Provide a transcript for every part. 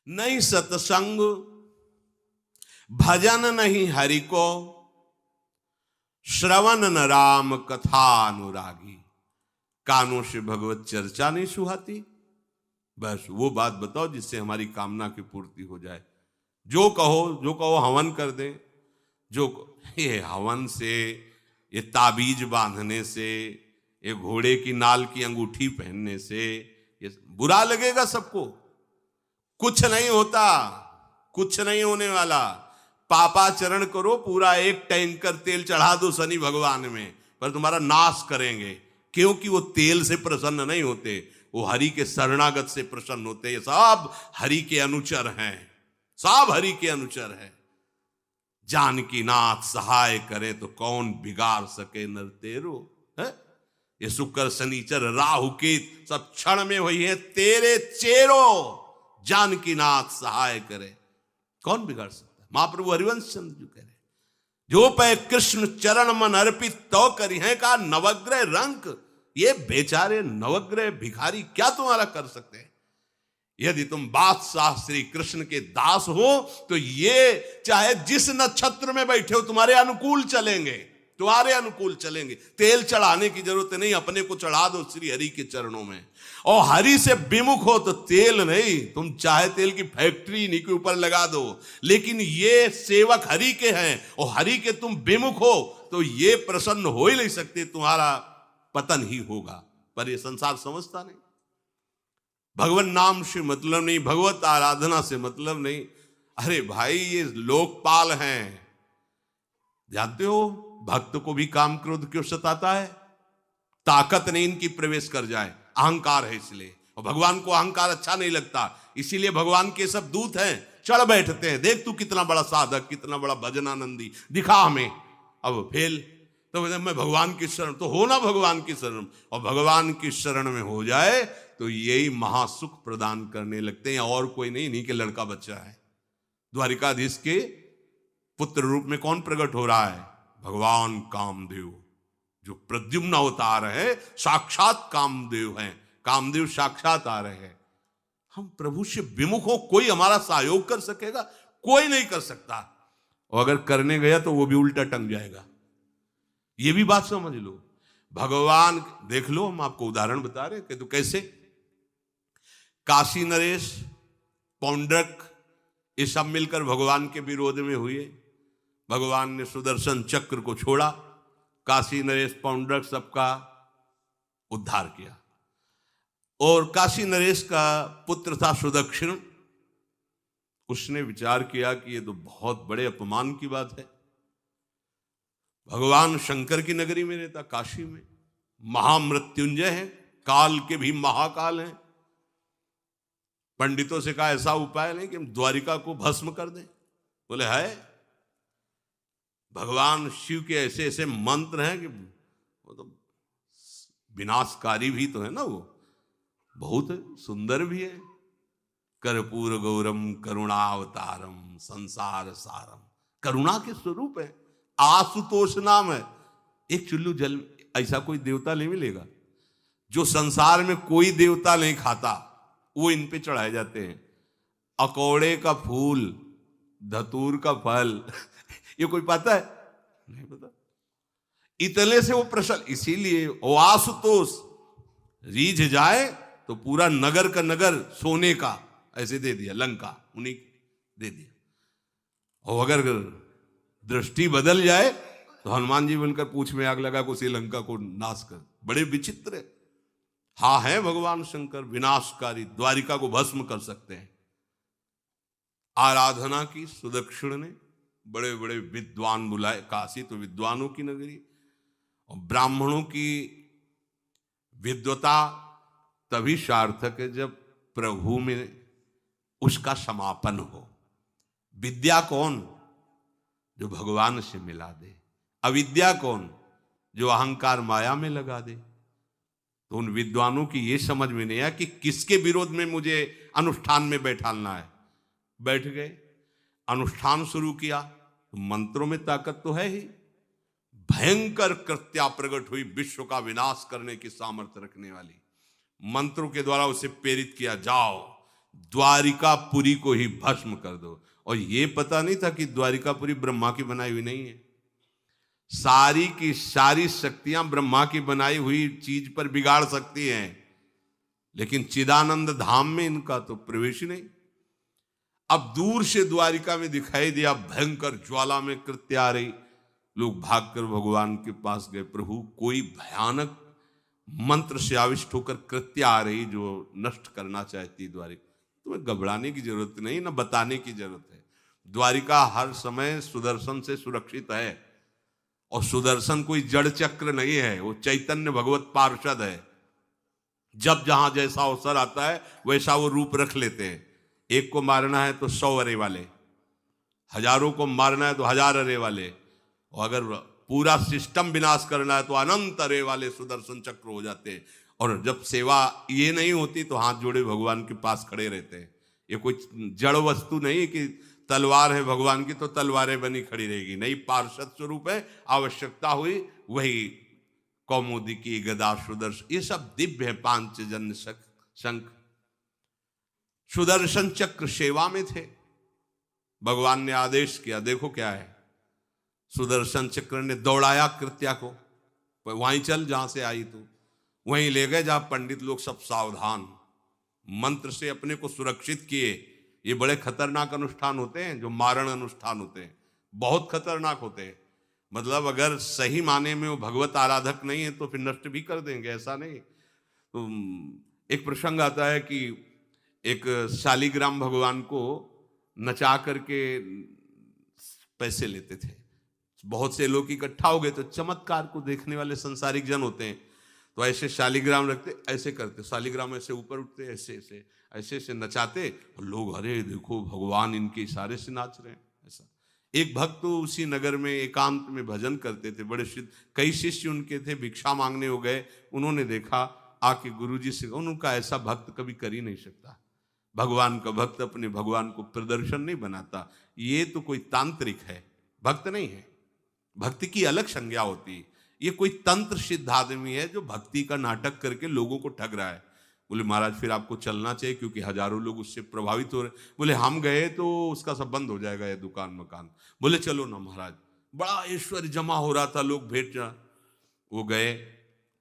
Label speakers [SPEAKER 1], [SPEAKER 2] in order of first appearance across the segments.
[SPEAKER 1] नहीं सत्संग भजन नहीं हरि को, श्रवण न राम कथा अनुरागी, कानों से भगवत चर्चा नहीं सुहाती। बस वो बात बताओ जिससे हमारी कामना की पूर्ति हो जाए। जो कहो हवन कर दे। ये हवन से, ये ताबीज बांधने से, ये घोड़े की नाल की अंगूठी पहनने से ये बुरा लगेगा सबको। कुछ नहीं होता, कुछ नहीं होने वाला। पापाचरण करो, पूरा एक टैंकर तेल चढ़ा दो शनि भगवान में, पर तुम्हारा नाश करेंगे। क्योंकि वो तेल से प्रसन्न नहीं होते, वो हरि के शरणागत से प्रसन्न होते। ये सब हरि के अनुचर हैं, सब हरि के अनुचर हैं। जानकी नाथ सहाय करे तो कौन बिगाड़ सके नर तेरो। है ये शुक्र शनिचर राहु केत सब क्षण में वही है तेरे चेरो। जानकी नाथ सहाय करे कौन बिगाड़ सकता। महाप्रभु हरिवंश चंद्र जी कह रहे, जो पे कृष्ण चरण मन अर्पित तो करी है का नवग्रह रंक। ये बेचारे नवग्रह भिखारी क्या तुम्हारा कर सकते हैं। यदि तुम बादशाह श्री कृष्ण के दास हो तो ये चाहे जिस नक्षत्र में बैठे हो तुम्हारे अनुकूल चलेंगे, तुम्हारे अनुकूल चलेंगे। तेल चढ़ाने की जरूरत नहीं, अपने को चढ़ा दो श्री हरि के चरणों में। और हरि से विमुख हो तो तेल नहीं, तुम चाहे तेल की फैक्ट्री इन्हीं के ऊपर लगा दो। लेकिन ये सेवक हरि के हैं और हरि के तुम विमुख हो तो ये प्रसन्न हो ही नहीं सकते, तुम्हारा पतन ही होगा। पर ये संसार समझता नहीं। भगवान नाम से मतलब नहीं, भगवत आराधना से मतलब नहीं। अरे भाई ये लोकपाल हैं, जानते हो भक्त को भी काम क्रोध क्यों सताता है। ताकत नहीं इनकी प्रवेश कर जाए, अहंकार है इसलिए। और भगवान को अहंकार अच्छा नहीं लगता, इसीलिए भगवान के सब दूत हैं चढ़ बैठते हैं। देख तू कितना बड़ा साधक, कितना बड़ा भजनानंदी, दिखा हमें। अब फेल तो मैं भगवान की शरण तो हो ना, भगवान की शरण। और भगवान की शरण में हो जाए तो यही महासुख प्रदान करने लगते हैं, और कोई नहीं, इन्हीं के लड़का बच्चा है। द्वारिकाधीश के पुत्र रूप में कौन प्रकट हो रहा है? भगवान कामदेव, जो प्रद्युम्न अवतार है, साक्षात कामदेव हैं। कामदेव साक्षात आ रहे हैं। हम प्रभु से विमुख हो, कोई हमारा सहयोग कर सकेगा? कोई नहीं कर सकता। और अगर करने गया तो वो भी उल्टा टंग जाएगा। ये भी बात समझ लो। भगवान देख लो, हम आपको उदाहरण बता रहे कि तो कैसे काशी नरेश, पौंड्रक, ये सब मिलकर भगवान के विरोध में हुए। भगवान ने सुदर्शन चक्र को छोड़ा, काशी नरेश पौंड्रक सबका उद्धार किया। और काशी नरेश का पुत्र था सुदक्षिण। उसने विचार किया कि ये तो बहुत बड़े अपमान की बात है। भगवान शंकर की नगरी में रहता, काशी में महामृत्युंजय है, काल के भी महाकाल हैं। पंडितों से कहा ऐसा उपाय नहीं कि हम द्वारिका को भस्म कर दें। बोले है, भगवान शिव के ऐसे ऐसे मंत्र हैं कि वो तो विनाशकारी भी तो है ना, वो बहुत सुंदर भी है। कर्पूर गौरम करुणावतारम संसार सारम, करुणा के स्वरूप है। आशुतोष नाम है। एक चुल्लू जल ऐसा कोई देवता नहीं मिलेगा जो संसार में कोई देवता नहीं खाता, वो इन पे चढ़ाए जाते हैं। अकौड़े का फूल, धतूर का फल ये कोई पता है? नहीं पता। इतने से वो प्रसन्न, इसीलिए वो आशुतोष रीझ जाए तो पूरा नगर का नगर सोने का ऐसे दे दिया, लंका उन्हीं दे दिया। और अगर दृष्टि बदल जाए तो हनुमान जी बनकर पूंछ में आग लगा को श्रीलंका को नाश कर। बड़े विचित्र है। हाँ है भगवान शंकर विनाशकारी, द्वारिका को भस्म कर सकते हैं। आराधना की सुदक्षिण ने, बड़े बड़े विद्वान बुलाए। काशी तो विद्वानों की नगरी, और ब्राह्मणों की विद्वता तभी सार्थक है जब प्रभु में उसका समापन हो। विद्या कौन? जो भगवान से मिला दे। अविद्या कौन? जो अहंकार माया में लगा दे। तो उन विद्वानों की ये समझ में नहीं आया कि किसके विरोध में मुझे अनुष्ठान में बैठालना है। बैठ गए, अनुष्ठान शुरू किया, तो मंत्रों में ताकत तो है ही। भयंकर कृत्या प्रकट हुई, विश्व का विनाश करने की सामर्थ्य रखने वाली। मंत्रों के द्वारा उसे प्रेरित किया, जाओ द्वारिकापुरी को ही भस्म कर दो। और ये पता नहीं था कि द्वारिकापुरी ब्रह्मा की बनाई हुई नहीं है। सारी की सारी शक्तियां ब्रह्मा की बनाई हुई चीज पर बिगाड़ सकती हैं, लेकिन चिदानंद धाम में इनका तो प्रवेश ही नहीं। अब दूर से द्वारिका में दिखाई दिया, भयंकर ज्वाला में कृत्य आ रही। लोग भागकर भगवान के पास गए, प्रभु कोई भयानक मंत्र से आविष्ट होकर कृत्य आ रही जो नष्ट करना चाहती द्वारिका। तुम्हें घबराने की जरूरत नहीं, ना बताने की जरूरत है। द्वारिका हर समय सुदर्शन से सुरक्षित है, और सुदर्शन कोई जड़ चक्र नहीं है, वो चैतन्य भगवत पार्षद है। जब जहां जैसा अवसर आता है वैसा वो रूप रख लेते हैं। एक को मारना है तो 100 अरे वाले, हजारों को मारना है तो 1000 अरे वाले, और अगर पूरा सिस्टम विनाश करना है तो अनंत अरे वाले सुदर्शन चक्र हो जाते हैं। और जब सेवा ये नहीं होती तो हाथ जोड़े भगवान के पास खड़े रहते हैं। ये कोई जड़ वस्तु नहीं कि तलवार है भगवान की तो तलवारें बनी खड़ी रहेगी, नहीं, पार्षद स्वरूप है। आवश्यकता हुई वही कौमुदी की गदा सुदर्शन, ये सब दिव्य है। पांचजन्य शंख सुदर्शन चक्र सेवा में थे। भगवान ने आदेश किया, देखो क्या है, सुदर्शन चक्र ने दौड़ाया कृत्या को, वहीं चल जहां से आई तू, वहीं ले गए जहां पंडित लोग सब सावधान, मंत्र से अपने को सुरक्षित किए। ये बड़े खतरनाक अनुष्ठान होते हैं, जो मारण अनुष्ठान होते हैं, बहुत खतरनाक होते हैं। मतलब अगर सही माने में वो भगवत आराधक नहीं है तो फिर नष्ट भी कर देंगे, ऐसा नहीं। तो एक प्रसंग आता है कि एक शालिग्राम भगवान को नचा करके पैसे लेते थे। बहुत से लोग इकट्ठा हो गए, तो चमत्कार को देखने वाले संसारिक जन होते हैं, तो ऐसे शालिग्राम रखते, ऐसे करते, शालिग्राम ऐसे ऊपर उठते, ऐसे ऐसे ऐसे ऐसे नचाते, और लोग अरे देखो भगवान इनके इशारे से नाच रहे हैं। ऐसा एक भक्त तो उसी नगर में एकांत में भजन करते थे, बड़े कई शिष्य उनके थे, भिक्षा मांगने हो गए। उन्होंने देखा, आके गुरुजी से, उनका ऐसा भक्त कभी कर ही नहीं सकता। भगवान का भक्त अपने भगवान को प्रदर्शन नहीं बनाता, ये तो कोई तांत्रिक है, भक्त नहीं है। भक्ति की अलग संज्ञा होती है। ये कोई तंत्र सिद्ध आदमी है जो भक्ति का नाटक करके लोगों को ठग रहा है। बोले महाराज फिर आपको चलना चाहिए, क्योंकि हजारों लोग उससे प्रभावित हो रहे। बोले हम गए तो उसका सब बंद हो जाएगा, ये दुकान मकान। बोले चलो ना महाराज, बड़ा ऐश्वर्य जमा हो रहा था, लोग भेंट जा। वो गए,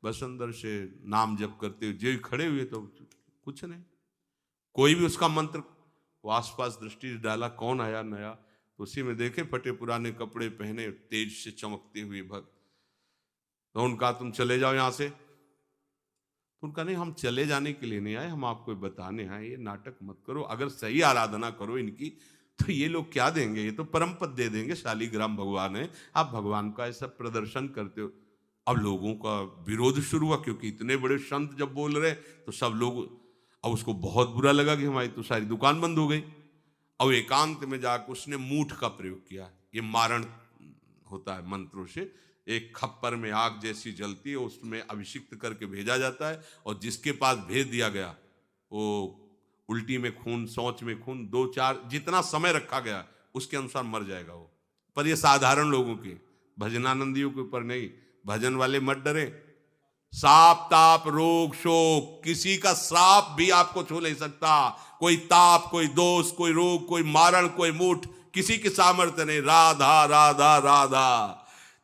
[SPEAKER 1] बस अंदर से नाम जप करते हुए जो खड़े हुए, तो कुछ नहीं, कोई भी उसका मंत्र। वो आसपास दृष्टि डाला, कौन आया नया, तो उसी में देखे फटे पुराने कपड़े पहने, तेज से चमकते हुए भक्त। तो उनका तुम चले जाओ यहां से। तो उनका नहीं, हम चले जाने के लिए नहीं आए, हम आपको बताने आए, ये नाटक मत करो। अगर सही आराधना करो इनकी तो ये लोग क्या देंगे, ये तो परम पद दे देंगे, शालिग्राम भगवान है, आप भगवान का ऐसा प्रदर्शन करते हो। अब लोगों का विरोध शुरू हुआ, क्योंकि इतने बड़े संत जब बोल रहे तो सब लोग, अब उसको बहुत बुरा लगा कि हमारी तो सारी दुकान बंद हो गई। और एकांत में जाकर उसने मूठ का प्रयोग किया। ये मारण होता है मंत्रों से, एक खप्पर में आग जैसी जलती है, उसमें अभिषिक्त करके भेजा जाता है, और जिसके पास भेज दिया गया वो उल्टी में खून, शौच में खून, 2-4 जितना समय रखा गया उसके अनुसार मर जाएगा वो। पर ये साधारण लोगों के, भजनानंदियों के ऊपर नहीं। भजन वाले मत डरे, साप ताप रोग शोक, किसी का श्राप भी आपको छू नहीं सकता। कोई ताप, कोई दोष, कोई रोग, कोई मारण, कोई मूठ, किसी की सामर्थ्य नहीं। राधा राधा राधा,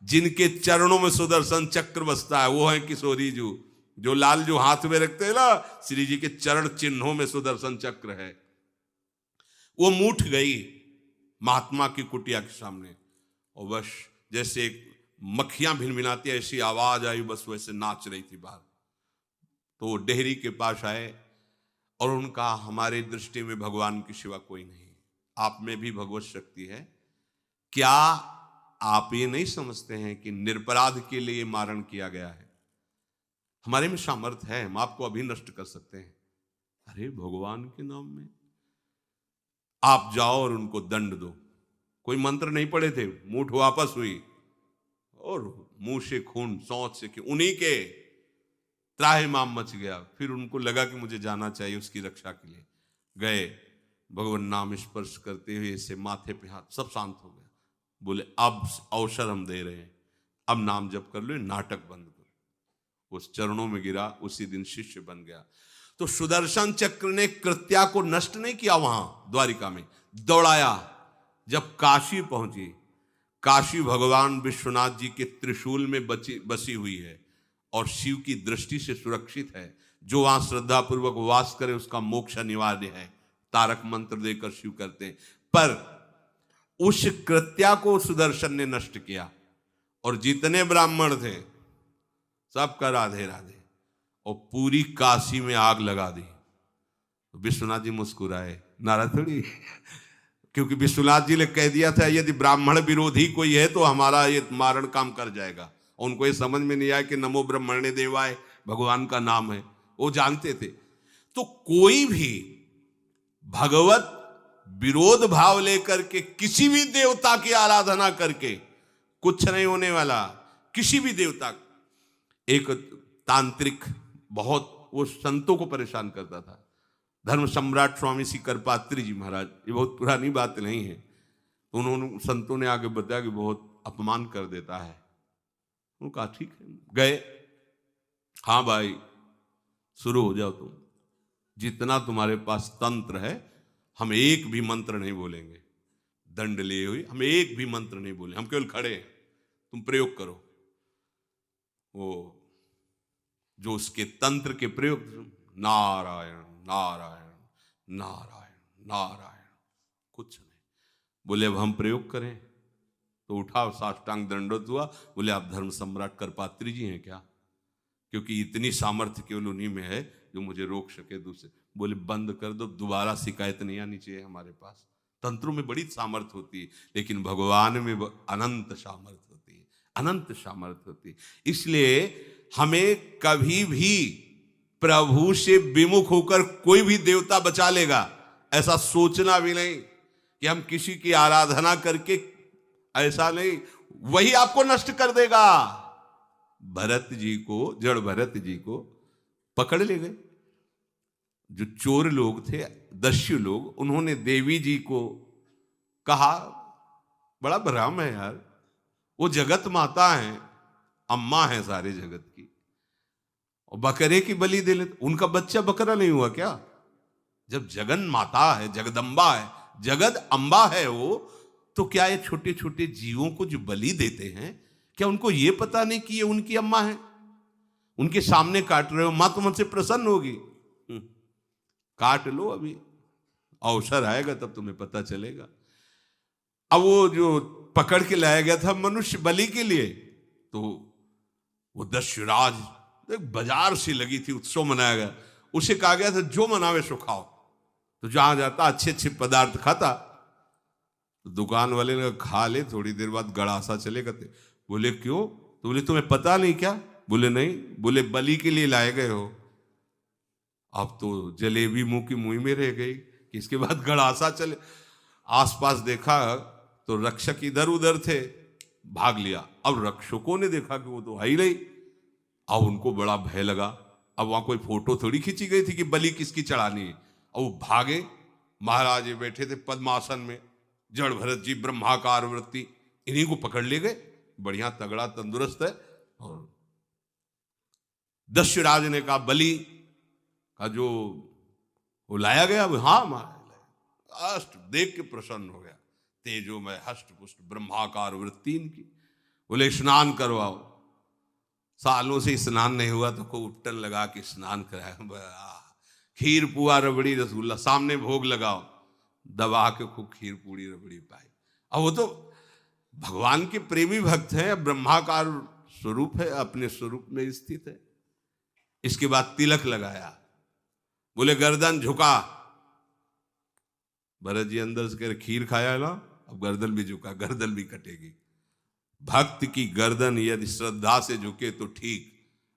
[SPEAKER 1] जिनके चरणों में सुदर्शन चक्र बसता है वो है किशोरी जी, जो लाल जो हाथ में रखते हैं ना, श्री जी के चरण चिन्हों में सुदर्शन चक्र है। वो मूठ गई महात्मा की कुटिया के सामने, और बस जैसे मक्खियां भिनभिनाती ऐसी आवाज आई, बस वैसे नाच रही थी बाहर। तो वो डेहरी के पास आए और उनका, हमारे दृष्टि में भगवान की सिवा कोई नहीं, आप में भी भगवत शक्ति है, क्या आप ये नहीं समझते हैं कि निरपराध के लिए मारण किया गया है? हमारे में सामर्थ्य है, हम आपको अभी नष्ट कर सकते हैं। अरे भगवान के नाम में आप जाओ और उनको दंड दो। कोई मंत्र नहीं पड़े थे, मूठ वापस हुई और मुंह से खून, सौंच से, उन्हीं के त्राहिमाम मच गया। फिर उनको लगा कि मुझे जाना चाहिए उसकी रक्षा के लिए, गए, भगवान नाम स्पर्श करते हुए से माथे पे हाथ, सब शांत हो गया। बोले अब अवसर हम दे रहे हैं, अब नाम जप कर लो, नाटक बंद करो। उस चरणों में गिरा, उसी दिन शिष्य बन गया। तो सुदर्शन चक्र ने कृत्या को नष्ट नहीं किया, वहां द्वारिका में दौड़ाया। जब काशी पहुंची, काशी भगवान विश्वनाथ जी के त्रिशूल में बसी हुई है और शिव की दृष्टि से सुरक्षित है। जो वहां श्रद्धा पूर्वक वास करे उसका मोक्ष अनिवार्य है, तारक मंत्र देकर शिव करते हैं। पर उस कृत्या को सुदर्शन ने नष्ट किया और जितने ब्राह्मण थे सबका राधे राधे, और पूरी काशी में आग लगा दी। तो विश्वनाथ जी मुस्कुराए, नाराज थोड़ी, क्योंकि विश्वनाथ जी ने कह दिया था यदि ब्राह्मण विरोधी कोई है तो हमारा ये मारण काम कर जाएगा। और उनको ये समझ में नहीं आया कि नमो ब्रह्मणे देवाय भगवान का नाम है, वो जानते थे। तो कोई भी भगवत विरोध भाव लेकर के किसी भी देवता की आराधना करके कुछ नहीं होने वाला। किसी भी देवता, एक तांत्रिक बहुत वो संतों को परेशान करता था, धर्म सम्राट स्वामी श्री करपात्री जी महाराज, ये बहुत पुरानी बात नहीं है। उन्होंने संतों ने आगे बताया कि बहुत अपमान कर देता है। उन्होंने कहा ठीक है, गए, हाँ भाई शुरू हो जाओ तुम, जितना तुम्हारे पास तंत्र है हम एक भी मंत्र नहीं बोलेंगे, दंड लिए हुए हम एक भी मंत्र नहीं बोले, हम केवल खड़े हैं, तुम प्रयोग करो। वो जो उसके तंत्र के प्रयोग, नारायण नारायण नारायण नारायण, कुछ नहीं बोले। अब हम प्रयोग करें तो उठा, साष्टांग दंडोत हुआ। बोले आप धर्म सम्राट करपात्री जी हैं क्या? क्योंकि इतनी सामर्थ्य केवल उन्हीं में है जो मुझे रोक सके दूसरे। बोले बंद कर दो, दोबारा शिकायत नहीं आनी चाहिए हमारे पास। तंत्रों में बड़ी सामर्थ्य होती है, लेकिन भगवान में अनंत सामर्थ्य होती है, अनंत सामर्थ्य होती है। इसलिए हमें कभी भी प्रभु से विमुख होकर कोई भी देवता बचा लेगा ऐसा सोचना भी नहीं कि हम किसी की आराधना करके, ऐसा नहीं, वही आपको नष्ट कर देगा। भरत जी को, जड़ भरत जी को पकड़ ले गए जो चोर लोग थे, दस्यु लोग। उन्होंने देवी जी को कहा, बड़ा भ्रम है यार, वो जगत माता है, अम्मा है सारे जगत की, और बकरे की बलि दे लेते। उनका बच्चा बकरा नहीं हुआ क्या? जब जगन माता है, जगदम्बा है, जगद अम्बा है वो, तो क्या ये छोटे छोटे जीवों को जो बलि देते हैं, क्या उनको ये पता नहीं कि ये उनकी अम्मा है? उनके सामने काट रहे हो, मां तो मुझसे प्रसन्न होगी। काट लो, अभी अवसर आएगा तब तुम्हें पता चलेगा। अब वो जो पकड़ के लाया गया था मनुष्य बलि के लिए, तो वो दस्युराज एक बाजार सी लगी थी, उत्सव मनाया गया। उसे कहा गया था जो मनावे सो खाओ। तो जहां जाता अच्छे अच्छे पदार्थ खाता। तो दुकान वाले ने खा ले, थोड़ी देर बाद गड़ासा चले गए। बोले क्यों? तो बोले तुम्हें पता नहीं क्या? बोले नहीं। बोले बलि के लिए लाए गए हो। अब तो जलेबी मुंह की मुंह में रह गई कि इसके बाद गड़ासा चले। आसपास देखा तो रक्षक इधर उधर थे, भाग लिया। अब रक्षकों ने देखा कि वो तो है ही नहीं। अब उनको बड़ा भय लगा। अब वहां कोई फोटो थोड़ी खींची गई थी कि बलि किसकी चढ़ानी है। अब वो भागे। महाराज बैठे थे पद्मासन में, जड़ भरत जी ब्रह्माकार वृत्ति, इन्हीं को पकड़ ले गए। बढ़िया तगड़ा तंदुरुस्त है। और दस्युराज ने कहा बलि का जो वो लाया गया, हाँ मारा, अष्ट देख के प्रसन्न हो गया। तेजो में हष्ट पुष्ट ब्रह्माकार वृत्ति इनकी। बोले स्नान करवाओ। सालों से स्नान नहीं हुआ तो को उपटन लगा के स्नान कराया। खीर पुआ रबड़ी रसगुल्ला सामने भोग लगाओ, दबा के खूब खीर पूड़ी रबड़ी पाई। अब वो तो भगवान के प्रेमी भक्त है, ब्रह्माकार स्वरूप है, अपने स्वरूप में स्थित है। इसके बाद तिलक लगाया। बोले गर्दन झुका। भरत जी अंदर से कह रहे खीर खाया ना, अब गर्दन भी झुका, गर्दन भी कटेगी। भक्त की गर्दन यदि श्रद्धा से झुके तो ठीक,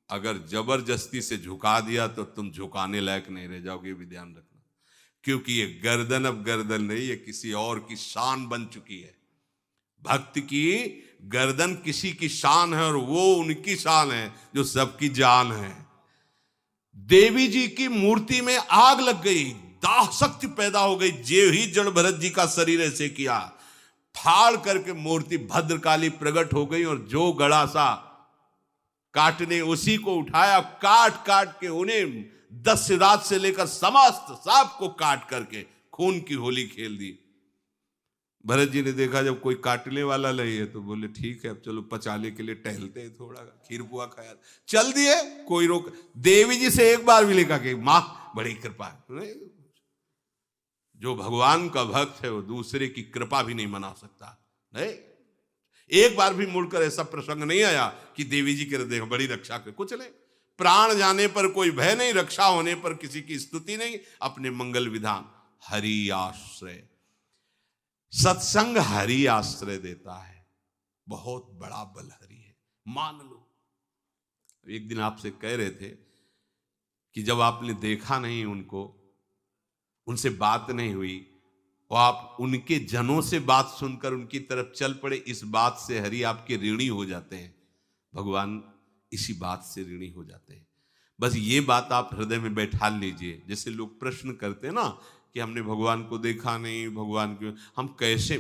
[SPEAKER 1] अगर जबरदस्ती से झुका दिया तो तुम झुकाने लायक नहीं रह जाओगे, भी ध्यान रखना। क्योंकि ये गर्दन अब गर्दन नहीं, ये किसी और की शान बन चुकी है। भक्त की गर्दन किसी की शान है और वो उनकी शान है जो सबकी जान है। देवी जी की मूर्ति में आग लग गई, दाह शक्ति पैदा हो गई। जे ही जड़ भरत जी का शरीर ऐसे किया, फाड़ करके मूर्ति भद्रकाली प्रकट हो गई। और जो गड़ासा काटने उसी को उठाया, काट काट के उन्हें दस्युराज से लेकर समस्त सांप को काट करके खून की होली खेल दी। भरत जी ने देखा जब कोई काटने वाला नहीं है तो बोले ठीक है अब चलो पचाने के लिए टहलते हैं, थोड़ा खीर पुआ खाया, चल दिए, कोई रोक। देवी जी से एक बार भी लिखा कि मां बड़ी कृपा। जो भगवान का भक्त है वो दूसरे की कृपा भी नहीं मना सकता। नहीं, एक बार भी मुड़कर ऐसा प्रसंग नहीं आया कि देवी जी के देख बड़ी रक्षा कर, कुछ नहीं। प्राण जाने पर कोई भय नहीं, रक्षा होने पर किसी की स्तुति नहीं, अपने मंगल विधान। हरि आश्रय, सत्संग हरि आश्रय देता है, बहुत बड़ा बल हरि है, मान लो। एक दिन आपसे कह रहे थे कि जब आपने देखा नहीं उनको, उनसे बात नहीं हुई और आप उनके जनों से बात सुनकर उनकी तरफ चल पड़े, इस बात से हरि आपके ऋणी हो जाते हैं। भगवान इसी बात से ऋणी हो जाते हैं। बस ये बात आप हृदय में बैठा लीजिए। जैसे लोग प्रश्न करते हैं ना कि हमने भगवान को देखा नहीं, भगवान क्यों, हम कैसे,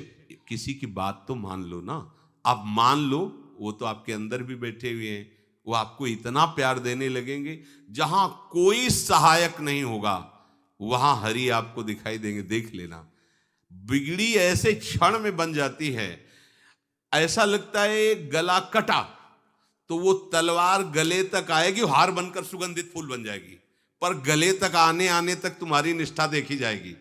[SPEAKER 1] किसी की बात तो मान लो ना। आप मान लो, वो तो आपके अंदर भी बैठे हुए हैं, वो आपको इतना प्यार देने लगेंगे। जहां कोई सहायक नहीं होगा वहां हरि आपको दिखाई देंगे, देख लेना। बिगड़ी ऐसे क्षण में बन जाती है, ऐसा लगता है गला कटा तो वो तलवार गले तक आएगी, हार बनकर सुगंधित फूल बन जाएगी, पर गले तक आने आने तक तुम्हारी निष्ठा देखी जाएगी।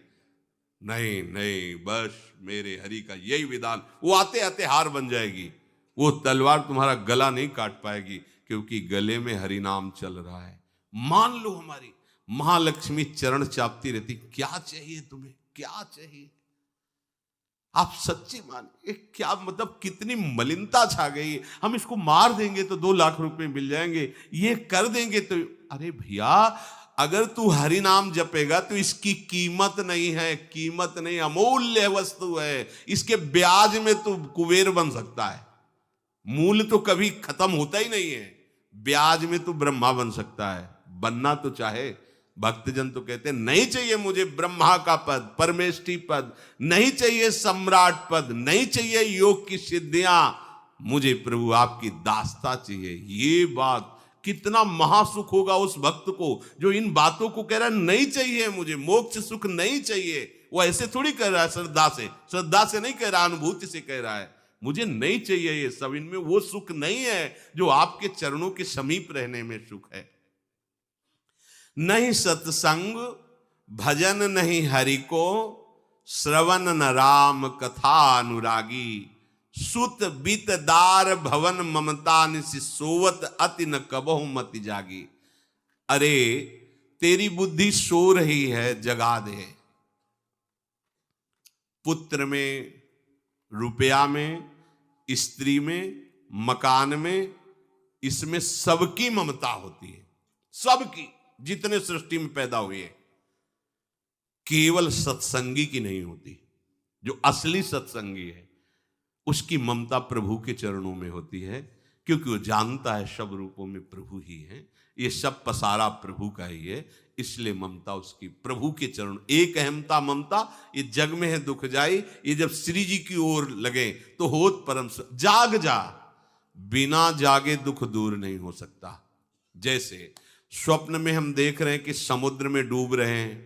[SPEAKER 1] नहीं नहीं, बस मेरे हरि का यही विधान, वो आते आते हार बन जाएगी, वो तलवार तुम्हारा गला नहीं काट पाएगी, क्योंकि गले में हरि नाम चल रहा है। मान लो हमारी महालक्ष्मी चरण चापती रहती, क्या चाहिए तुम्हें, क्या चाहिए। आप सच्ची मानिए, क्या मतलब कितनी मलिनता छा गई है। हम इसको मार देंगे तो 2 लाख रुपए मिल जाएंगे, ये कर देंगे तो, अरे भैया अगर तू हरि नाम जपेगा तो इसकी कीमत नहीं है, कीमत नहीं, अमूल्य वस्तु है। इसके ब्याज में तू कुबेर बन सकता है, मूल्य तो कभी खत्म होता ही नहीं है, ब्याज में तू ब्रह्मा बन सकता है। बनना तो चाहे, भक्तजन तो कहते हैं नहीं चाहिए मुझे ब्रह्मा का पद, परमेष्ठी पद, नहीं चाहिए सम्राट पद, नहीं चाहिए योग की सिद्धियां, मुझे प्रभु आपकी दास्ता चाहिए। ये बात कितना महासुख होगा उस भक्त को जो इन बातों को कह रहा है, नहीं चाहिए मुझे मोक्ष सुख नहीं चाहिए। वो ऐसे थोड़ी कह रहा है, श्रद्धा से नहीं कह रहा, अनुभूति से कह रहा है, मुझे नहीं चाहिए ये सब, इनमें वो सुख नहीं है जो आपके चरणों के समीप रहने में सुख है। नहीं सत्संग भजन नहीं हरि को, श्रवण न राम कथा अनुरागी, सुत बीत दार भवन ममता निसि सोवत अति न कबहु मति जागी। अरे तेरी बुद्धि सो रही है, जगा दे। पुत्र में, रुपया में, स्त्री में, मकान में, इसमें सबकी ममता होती है, सबकी, जितने सृष्टि में पैदा हुए हैं। केवल सत्संगी की नहीं होती। जो असली सत्संगी है उसकी ममता प्रभु के चरणों में होती है, क्योंकि वो जानता है सब रूपों में प्रभु ही है, ये सब पसारा प्रभु का ही है, इसलिए ममता उसकी प्रभु के चरण। एक अहमता ममता ये जग में है दुख जाई, ये जब श्री जी की ओर लगे तो होत परम। जाग जा, बिना जागे दुख दूर नहीं हो सकता। जैसे स्वप्न में हम देख रहे हैं कि समुद्र में डूब रहे हैं,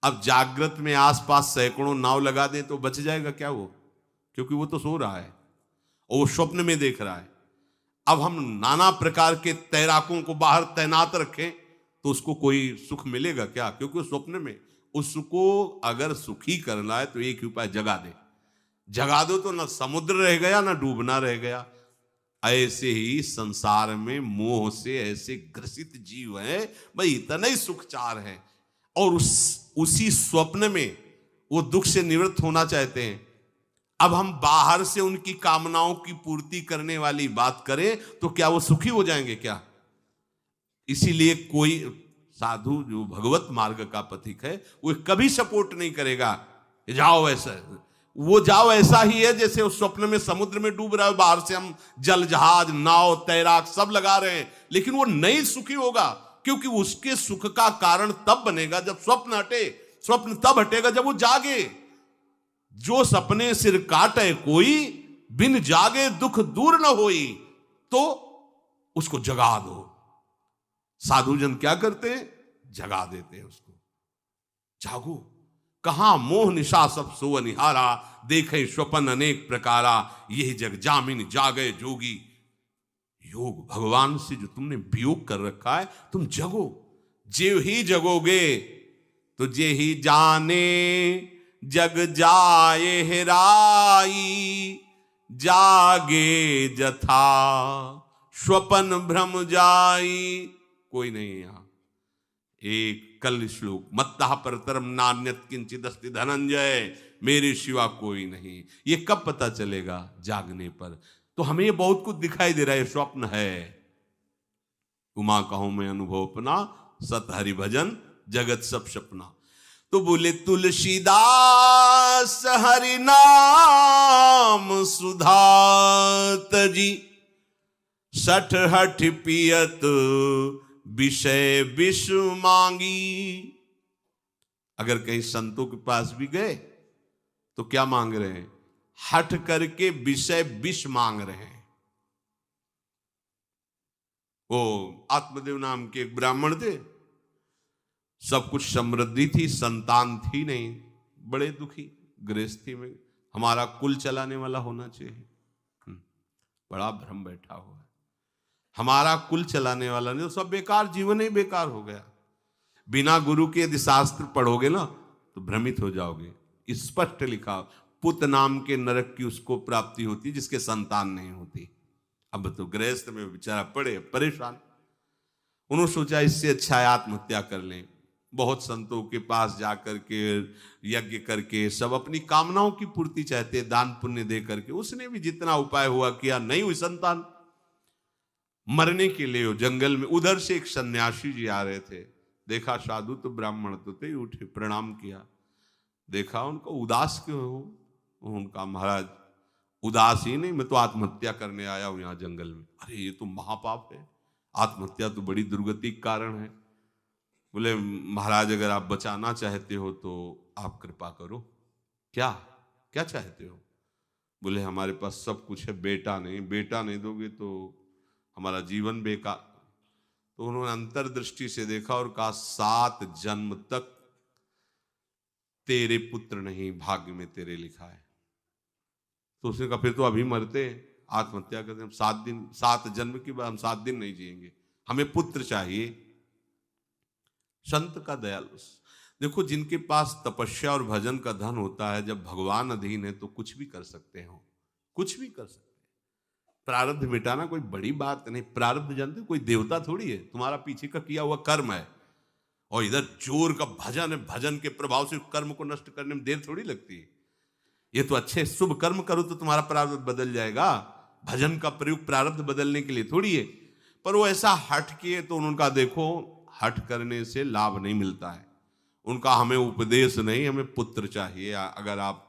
[SPEAKER 1] अब जागृत में आसपास सैकड़ों नाव लगा दें तो बच जाएगा क्या वो, क्योंकि वो तो सो रहा है और वो स्वप्न में देख रहा है। अब हम नाना प्रकार के तैराकों को बाहर तैनात रखें तो उसको कोई सुख मिलेगा क्या, क्योंकि वो स्वप्न में। उसको अगर सुखी करना है तो एक ही उपाय, जगा दे। जगा दो तो ना समुद्र रह गया ना डूबना रह गया। ऐसे ही संसार में मोह से ऐसे ग्रसित जीव हैं, भाई इतना ही सुखचार है, और उसी स्वप्न में वो दुख से निवृत्त होना चाहते हैं। अब हम बाहर से उनकी कामनाओं की पूर्ति करने वाली बात करें तो क्या वो सुखी हो जाएंगे क्या? इसीलिए कोई साधु जो भगवत मार्ग का पथिक है वो कभी सपोर्ट नहीं करेगा जाओ ऐसा, वो जाओ ऐसा ही है जैसे उस स्वप्न में समुद्र में डूब रहा है, बाहर से हम जल जहाज नाव तैराक सब लगा रहे हैं, लेकिन वो नहीं सुखी होगा, क्योंकि उसके सुख का कारण तब बनेगा जब स्वप्न हटे। स्वप्न तब हटेगा जब वो जागे। जो सपने सिर काटे कोई, बिन जागे दुख दूर न होई, तो उसको जगा दो। साधुजन क्या करते हैं? जगा देते हैं उसको। जागो, कहां मोह निशा सब सो अनिहारा, देखे स्वपन अनेक प्रकारा, यही जग जामिन जागे जोगी। योग भगवान से जो तुमने वियोग कर रखा है, तुम जगो। जे ही जगोगे तो जे ही जाने जग जाए हेराई, जागे जथा स्वपन भ्रम जाई। कोई नहीं है यहां। एक कल श्लोक, मत्तः परतरम नान्यत किंचित अस्ति धनंजय, मेरे सिवा कोई नहीं। ये कब पता चलेगा? जागने पर। तो हमें ये बहुत कुछ दिखाई दे रहा है, स्वप्न है। उमा कहूं मैं अनुभव अपना, सत हरि भजन जगत सब सपना। तो बोले तुलसीदास हरि नाम सुधा तजी, सठ हठ पियत विषय विष मांगी। अगर कहीं संतों के पास भी गए तो क्या मांग रहे हैं? हठ करके विषय विष मांग रहे हैं। वो आत्मदेव नाम के एक ब्राह्मण थे, सब कुछ समृद्धि थी, संतान थी नहीं, बड़े दुखी गृहस्थी में। हमारा कुल चलाने वाला होना चाहिए। बड़ा भ्रम बैठा हुआ है, हमारा कुल चलाने वाला नहीं, तो सब बेकार, जीवन ही बेकार हो गया। बिना गुरु के यदि शास्त्र पढ़ोगे ना तो भ्रमित हो जाओगे। स्पष्ट लिखा, पुत नाम के नरक की उसको प्राप्ति होती जिसके संतान नहीं होती। अब तो गृहस्थ में बेचारा पड़े परेशान। उन्होंने सोचा इससे अच्छा है आत्महत्या कर लें। बहुत संतों के पास जाकर के यज्ञ करके सब अपनी कामनाओं की पूर्ति चाहते, दान पुण्य दे करके। उसने भी जितना उपाय हुआ किया, नहीं हुई संतान। मरने के लिए जंगल में, उधर से एक सन्यासी जी आ रहे थे। देखा साधु तो ब्राह्मण तो थे, उठे प्रणाम किया। देखा उनको उदास क्यों हो? उनका महाराज उदास ही नहीं, मैं तो आत्महत्या करने आया हूं यहाँ जंगल में। अरे ये तो महापाप है, आत्महत्या तो बड़ी दुर्गति का कारण है। बोले महाराज अगर आप बचाना चाहते हो तो आप कृपा करो। क्या क्या चाहते हो? बोले हमारे पास सब कुछ है, बेटा नहीं दोगे तो हमारा जीवन बेकार। तो उन्होंने अंतर्दृष्टि से देखा और कहा 7 जन्म तक तेरे पुत्र नहीं भाग्य में तेरे लिखा है। तो उसने कहा फिर तो अभी मरते, आत्महत्या करते। हम 7 जन्म की बात, हम 7 दिन नहीं जिएंगे, हमें पुत्र चाहिए। संत का दयालु। देखो जिनके पास तपस्या और भजन का धन होता है, जब भगवान अधीन है तो कुछ भी कर सकते हो, कुछ भी कर सकते हैं। प्रारब्ध मिटाना कोई बड़ी बात नहीं। प्रारब्ध जानते, कोई देवता थोड़ी है, तुम्हारा पीछे का किया हुआ कर्म है। और इधर जोर का भजन है, भजन के प्रभाव से कर्म को नष्ट करने में देर थोड़ी लगती है। ये तो अच्छे शुभ कर्म करो तो तुम्हारा प्रारब्ध बदल जाएगा। भजन का प्रयोग प्रारब्ध बदलने के लिए थोड़ी है। पर वो ऐसा हट किए तो उनका देखो, हट करने से लाभ नहीं मिलता है। उनका हमें उपदेश नहीं, हमें पुत्र चाहिए। अगर आप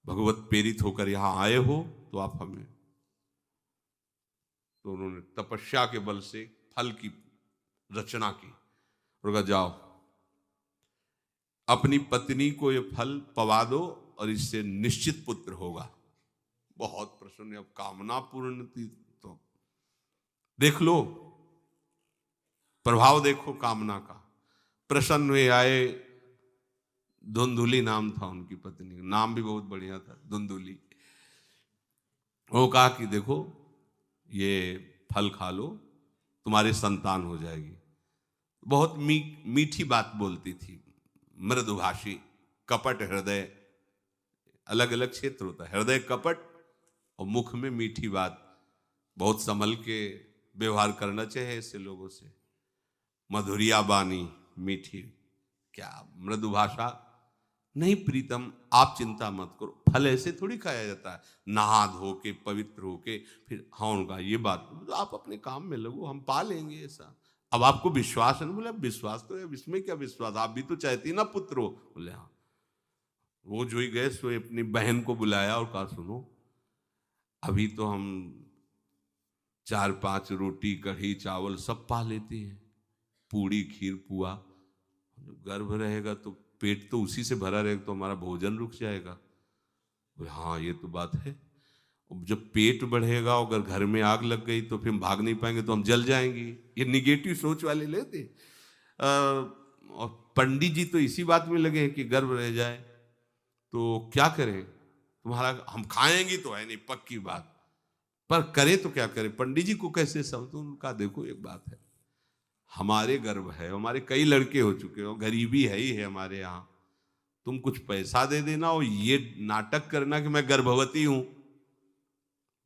[SPEAKER 1] भगवत प्रेरित होकर यहां आए हो तो आप हमें। तो उन्होंने तपस्या के बल से फल की रचना की और कहा जाओ अपनी पत्नी को ये फल पवा दो और इससे निश्चित पुत्र होगा। बहुत प्रसन्न, अब कामना पूर्ण थी। तो देख लो प्रभाव, देखो कामना का। प्रसन्न हुए आए। धुंधुली नाम था उनकी पत्नी का, नाम भी बहुत बढ़िया था, धुंधुली। वो कहा कि देखो ये फल खा लो, तुम्हारी संतान हो जाएगी। बहुत मीठी बात बोलती थी, मृदुभाषी, कपट हृदय। अलग अलग क्षेत्र होता है, हृदय कपट और मुख में मीठी बात। बहुत संभल के व्यवहार करना चाहिए ऐसे लोगों से। मधुरिया बानी मीठी, क्या मृदुभाषा। नहीं प्रीतम, आप चिंता मत करो, फल ऐसे थोड़ी खाया जाता है, नहा धो के पवित्र होके फिर। हाँ उनका ये बात, तो आप अपने काम में लगो, हम पा लेंगे ऐसा। अब आपको विश्वास है ना? बोले विश्वास तो है, इसमें क्या विश्वास, आप भी तो चाहती ना पुत्र हो। बोले हाँ। वो जो ही गए सो अपनी बहन को बुलाया और कहा सुनो, अभी तो हम 4-5 रोटी कढ़ी चावल सब पा लेते हैं, पूड़ी खीर पुआ। गर्भ रहेगा तो पेट तो उसी से भरा रहेगा, तो हमारा भोजन रुक जाएगा। हाँ ये तो बात है। जब पेट बढ़ेगा, अगर घर में आग लग गई तो फिर हम भाग नहीं पाएंगे, तो हम जल जाएंगे। ये निगेटिव सोच वाले लेते। और पंडित जी तो इसी बात में लगे हैं कि गर्भ रह जाए तो क्या करें, तुम्हारा हम खाएंगे तो है नहीं पक्की बात, पर करें तो क्या करें। पंडित जी को कैसे समझो, उनका देखो एक बात है, हमारे गर्भ है, हमारे कई लड़के हो चुके हो, गरीबी है ही है हमारे यहाँ, तुम कुछ पैसा दे देना और ये नाटक करना कि मैं गर्भवती हूं,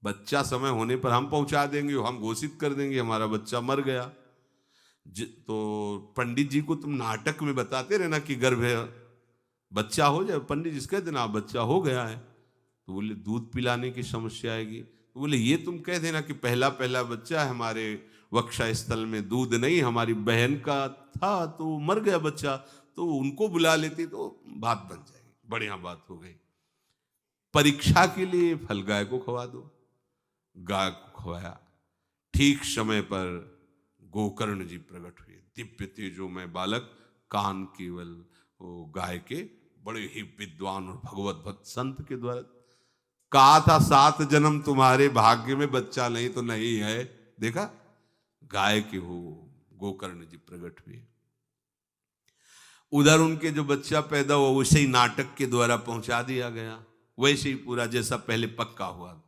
[SPEAKER 1] बच्चा समय होने पर हम पहुंचा देंगे, हम घोषित कर देंगे हमारा बच्चा मर गया। तो पंडित जी को तुम नाटक में बताते रहना कि गर्भ है, बच्चा हो जाए, पंडित जी कह देना बच्चा हो गया है, तो बोले दूध पिलाने की समस्या आएगी, तो बोले ये तुम कह देना कि पहला पहला बच्चा है, हमारे वक्षा स्थल में दूध नहीं, हमारी बहन का था तो मर गया बच्चा, तो उनको बुला लेती तो बात बन जाएगी, बढ़िया बात हो गई। परीक्षा के लिए फल गाय को खवा दो, गाय को खवाया, ठीक समय पर गोकर्ण जी प्रकट हुए, दिव्य तेजोमय बालक, कान केवल वो गाय के, बड़े ही विद्वान और भगवत भक्त संत के द्वारा कहा था 7 जन्म तुम्हारे भाग्य में, बच्चा नहीं तो नहीं है, देखा गाय के हो गोकर्ण जी प्रकट हुए। उधर उनके जो बच्चा पैदा हुआ वैसे ही नाटक के द्वारा पहुंचा दिया गया, वैसे ही पूरा जैसा पहले पक्का हुआ।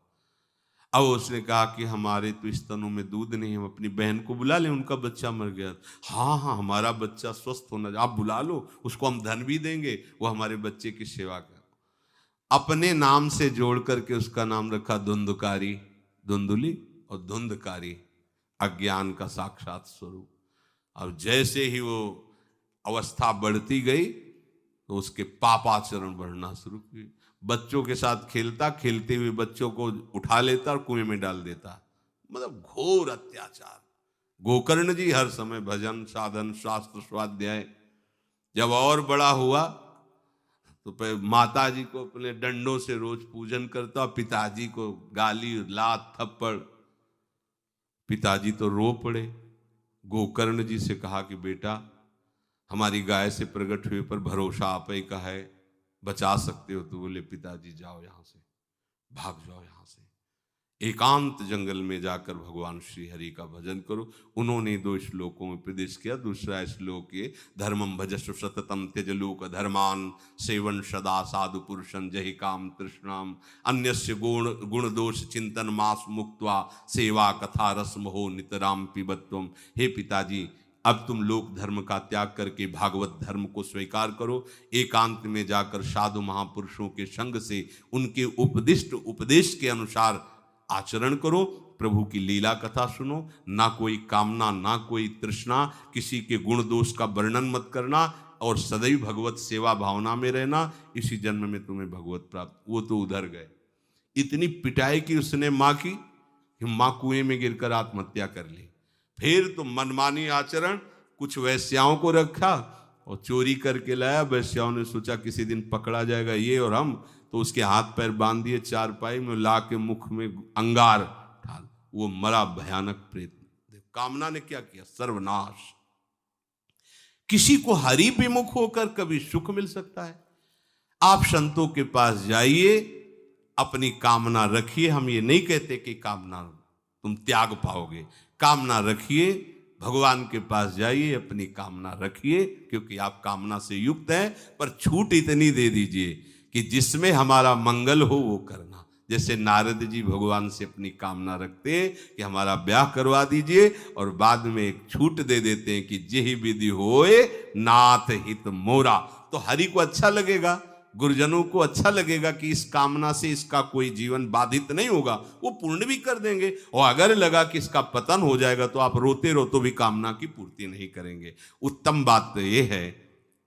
[SPEAKER 1] अब उसने कहा कि हमारे तो स्तनों में दूध नहीं, हम अपनी बहन को बुला लें, उनका बच्चा मर गया। हाँ हाँ हमारा बच्चा स्वस्थ होना, आप बुला लो, उसको हम धन भी देंगे, वो हमारे बच्चे की सेवा कर। अपने नाम से जोड़ करके उसका नाम रखा धुंधकारी, धुंधुली और धुंधकारी, अज्ञान का साक्षात स्वरूप। और जैसे ही वो अवस्था बढ़ती गई तो उसके पापाचरण बढ़ना शुरू हुए, बच्चों के साथ खेलता, खेलते हुए बच्चों को उठा लेता और कुएं में डाल देता, मतलब घोर अत्याचार। गोकर्ण जी हर समय भजन साधन शास्त्र स्वाध्याय, जब और बड़ा हुआ तो माता जी को अपने डंडों से रोज पूजन करता, पिताजी को गाली लात थप्पड़, पिताजी तो रो पड़े। गोकर्ण जी से कहा कि बेटा हमारी गाय से प्रकट हुए पर भरोसा आप ही का है, बचा सकते हो, तो बोले पिताजी जाओ यहां से, भाग जाओ यहां से, एकांत जंगल में जाकर भगवान श्री हरि का भजन करो। उन्होंने 2 श्लोकों में उपदेश किया। दूसरा श्लोक ये, धर्मम भजस्व सततम त्यज लोक धर्मान, सेवन सदा साधु पुरुषं जहि काम तृष्णाम, अन्यस्य गुण दोष चिंतन मास मुक्त्वा, सेवा कथा रस मोहो नितराम पिबत्वम। हे पिताजी, अब तुम लोक धर्म का त्याग करके भागवत धर्म को स्वीकार करो, एकांत में जाकर साधु महापुरुषों के संग से उनके उपदिष्ट उपदेश के अनुसार आचरण करो, प्रभु की लीला कथा सुनो, ना कोई कामना ना कोई तृष्णा, किसी के गुण दोष का वर्णन मत करना, और सदैव भगवत सेवा भावना में रहना, इसी जन्म में तुम्हें भगवत प्राप्त। वो तो उधर गए, इतनी पिटाई की उसने माँ की, माँ कुएं में गिरकर आत्महत्या कर ली। फिर तो मनमानी आचरण, कुछ वैश्याओं को रखा और चोरी करके लाया, वैश्याओं ने सोचा किसी दिन पकड़ा जाएगा ये और हम, तो उसके हाथ पैर बांध दिए, चारपाई में ला के मुख में अंगार डाल, वो मरा भयानक प्रेत। कामना ने क्या किया, सर्वनाश। किसी को हरि विमुख होकर कभी सुख मिल सकता है? आप संतों के पास जाइए, अपनी कामना रखिए, हम ये नहीं कहते कि कामना तुम त्याग पाओगे, कामना रखिए, भगवान के पास जाइए, अपनी कामना रखिए, क्योंकि आप कामना से युक्त हैं, पर छूट इतनी दे दीजिए कि जिसमें हमारा मंगल हो वो करना। जैसे नारद जी भगवान से अपनी कामना रखते हैं कि हमारा ब्याह करवा दीजिए, और बाद में एक छूट दे देते हैं कि जेहि विधि होए नाथ हित मोरा। तो हरि को अच्छा लगेगा, गुरुजनों को अच्छा लगेगा कि इस कामना से इसका कोई जीवन बाधित नहीं होगा, वो पूर्ण भी कर देंगे। और अगर लगा कि इसका पतन हो जाएगा तो आप रोते रो तो भी कामना की पूर्ति नहीं करेंगे। उत्तम बात तो ये है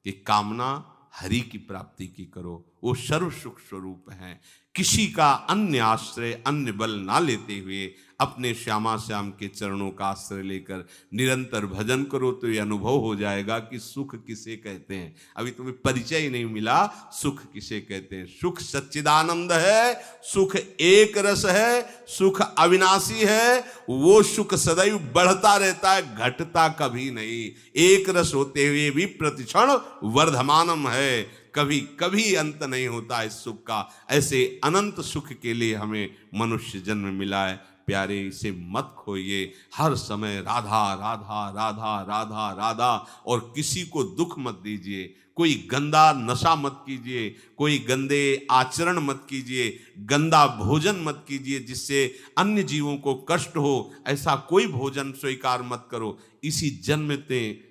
[SPEAKER 1] कि कामना हरि की प्राप्ति की करो, वो सर्व सुख स्वरूप हैं। किसी का अन्य आश्रय अन्य बल ना लेते हुए अपने श्यामा श्याम के चरणों का आश्रय लेकर निरंतर भजन करो, तो ये अनुभव हो जाएगा कि सुख किसे कहते हैं। अभी तुम्हें परिचय ही नहीं मिला, सुख किसे कहते हैं। सुख सच्चिदानंद है, सुख एक रस है, सुख अविनाशी है, वो सुख सदैव बढ़ता रहता है, घटता कभी नहीं। एक रस होते हुए भी प्रतिक्षण वर्धमानम है, कभी कभी अंत नहीं होता इस सुख का। ऐसे अनंत सुख के लिए हमें मनुष्य जन्म मिला है। प्यारे इसे मत खोइए, हर समय राधा राधा राधा राधा राधा, और किसी को दुख मत दीजिए, कोई गंदा नशा मत कीजिए, कोई गंदे आचरण मत कीजिए, गंदा भोजन मत कीजिए जिससे अन्य जीवों को कष्ट हो, ऐसा कोई भोजन स्वीकार मत करो। इसी जन्म में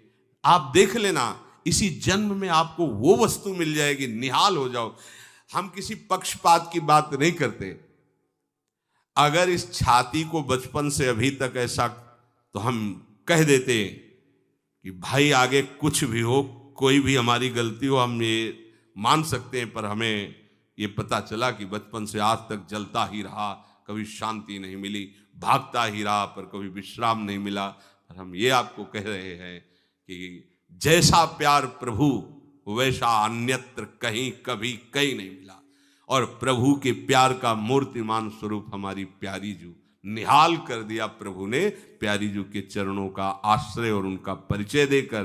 [SPEAKER 1] आप देख लेना, इसी जन्म में आपको वो वस्तु मिल जाएगी, निहाल हो जाओ। हम किसी पक्षपात की बात नहीं करते। अगर इस छाती को बचपन से अभी तक ऐसा, तो हम कह देते कि भाई आगे कुछ भी हो, कोई भी हमारी गलती हो, हम ये मान सकते हैं, पर हमें ये पता चला कि बचपन से आज तक जलता ही रहा, कभी शांति नहीं मिली, भागता ही रहा पर कभी विश्राम नहीं मिला। पर हम ये आपको कह रहे हैं कि जैसा प्यार प्रभु वैसा अन्यत्र कहीं कभी कहीं नहीं मिला, और प्रभु के प्यार का मूर्तिमान स्वरूप हमारी प्यारी जू, निहाल कर दिया प्रभु ने प्यारी जू के चरणों का आश्रय और उनका परिचय देकर।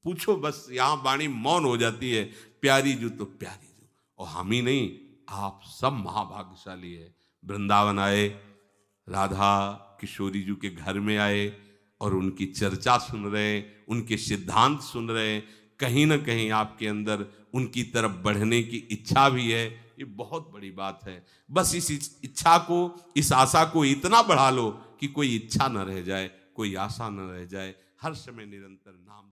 [SPEAKER 1] पूछो बस, यहाँ वाणी मौन हो जाती है, प्यारी जू तो प्यारी जू। और हम ही नहीं, आप सब महाभाग्यशाली है। वृंदावन आए, राधा किशोरी जू के घर में आए और उनकी चर्चा सुन रहे हैं, उनके सिद्धांत सुन रहे हैं, कहीं ना कहीं आपके अंदर उनकी तरफ बढ़ने की इच्छा भी है। ये बहुत बड़ी बात है। बस इस इच्छा को, इस आशा को इतना बढ़ा लो कि कोई इच्छा न रह जाए, कोई आशा न रह जाए, हर समय निरंतर नाम